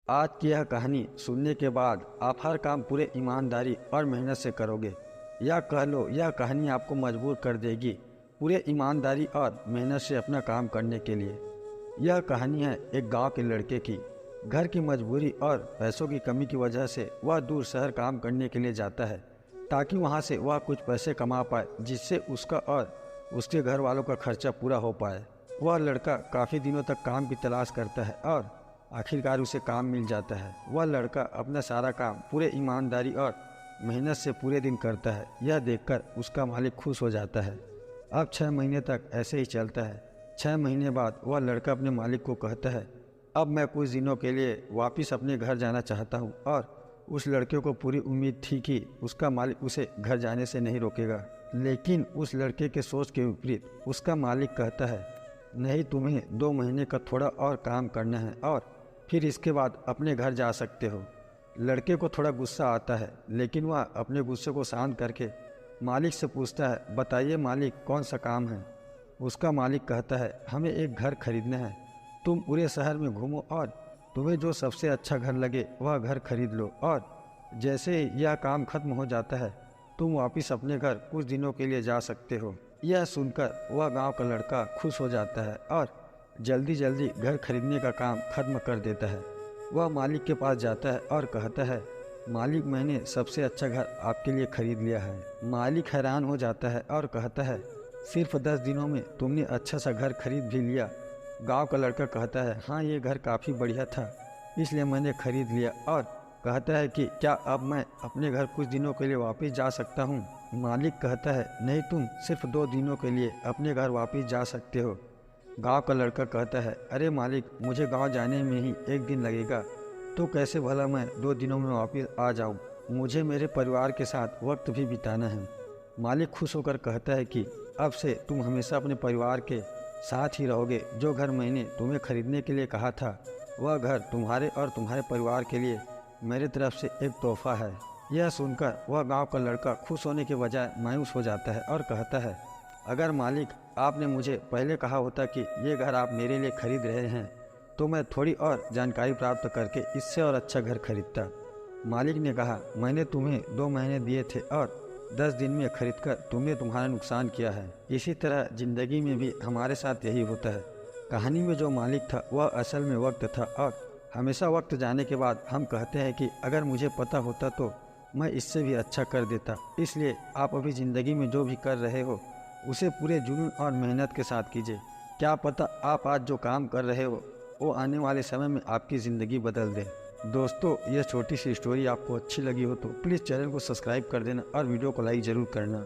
आज की यह कहानी सुनने के बाद आप हर काम पूरे ईमानदारी और मेहनत से करोगे, या कह लो यह कहानी आपको मजबूर कर देगी पूरे ईमानदारी और मेहनत से अपना काम करने के लिए। यह कहानी है एक गांव के लड़के की। घर की मजबूरी और पैसों की कमी की वजह से वह दूर शहर काम करने के लिए जाता है ताकि वहां से वह कुछ पैसे कमा पाए, जिससे उसका और उसके घर वालों का खर्चा पूरा हो पाए। वह लड़का काफ़ी दिनों तक काम की तलाश करता है और आखिरकार उसे काम मिल जाता है। वह लड़का अपना सारा काम पूरे ईमानदारी और मेहनत से पूरे दिन करता है। यह देखकर उसका मालिक खुश हो जाता है। अब 6 महीने तक ऐसे ही चलता है। 6 महीने बाद वह लड़का अपने मालिक को कहता है, अब मैं कुछ दिनों के लिए वापस अपने घर जाना चाहता हूँ। और उस लड़के को पूरी उम्मीद थी कि उसका मालिक उसे घर जाने से नहीं रोकेगा, लेकिन उस लड़के के सोच के विपरीत उसका मालिक कहता है, नहीं, तुम्हें 2 महीने का थोड़ा और काम करना है और फिर इसके बाद अपने घर जा सकते हो। लड़के को थोड़ा गुस्सा आता है, लेकिन वह अपने गुस्से को शांत करके मालिक से पूछता है, बताइए मालिक, कौन सा काम है। उसका मालिक कहता है, हमें एक घर खरीदना है। तुम पूरे शहर में घूमो और तुम्हें जो सबसे अच्छा घर लगे वह घर खरीद लो, और जैसे ही यह काम खत्म हो जाता है तुम वापस अपने घर कुछ दिनों के लिए जा सकते हो। यह सुनकर वह गांव का लड़का खुश हो जाता है और जल्दी जल्दी घर खरीदने का काम खत्म कर देता है। वह मालिक के पास जाता है और कहता है, मालिक, मैंने सबसे अच्छा घर आपके लिए खरीद लिया है। मालिक हैरान हो जाता है और कहता है, सिर्फ 10 दिनों में तुमने अच्छा सा घर खरीद भी लिया। गांव का लड़का कहता है, हाँ, ये घर काफ़ी बढ़िया था, इसलिए मैंने खरीद लिया। और कहता है कि क्या अब मैं अपने घर कुछ दिनों के लिए वापस जा सकता हूँ। मालिक कहता है, नहीं, तुम सिर्फ 2 दिनों के लिए अपने घर वापस जा सकते हो। गांव का लड़का कहता है, अरे मालिक, मुझे गांव जाने में ही 1 दिन लगेगा, तो कैसे भला मैं 2 दिनों में वापस आ जाऊं। मुझे मेरे परिवार के साथ वक्त भी बिताना है। मालिक खुश होकर कहता है कि अब से तुम हमेशा अपने परिवार के साथ ही रहोगे। जो घर मैंने तुम्हें खरीदने के लिए कहा था, वह घर तुम्हारे और तुम्हारे परिवार के लिए मेरे तरफ से एक तोहफा है। यह सुनकर वह गांव का लड़का खुश होने के बजाय मायूस हो जाता है और कहता है, अगर मालिक आपने मुझे पहले कहा होता कि ये घर आप मेरे लिए खरीद रहे हैं, तो मैं थोड़ी और जानकारी प्राप्त करके इससे और अच्छा घर खरीदता। मालिक ने कहा, मैंने तुम्हें 2 महीने दिए थे और 10 दिन में खरीदकर तुमने तुम्हारा नुकसान किया है। इसी तरह ज़िंदगी में भी हमारे साथ यही होता है। कहानी में जो मालिक था वह असल में वक्त था, और हमेशा वक्त जाने के बाद हम कहते हैं कि अगर मुझे पता होता तो मैं इससे भी अच्छा कर देता। इसलिए आप अभी ज़िंदगी में जो भी कर रहे हो उसे पूरे जुनून और मेहनत के साथ कीजिए। क्या पता आप आज जो काम कर रहे हो वो आने वाले समय में आपकी ज़िंदगी बदल दे। दोस्तों, यह छोटी सी स्टोरी आपको अच्छी लगी हो तो प्लीज़ चैनल को सब्सक्राइब कर देना और वीडियो को लाइक ज़रूर करना।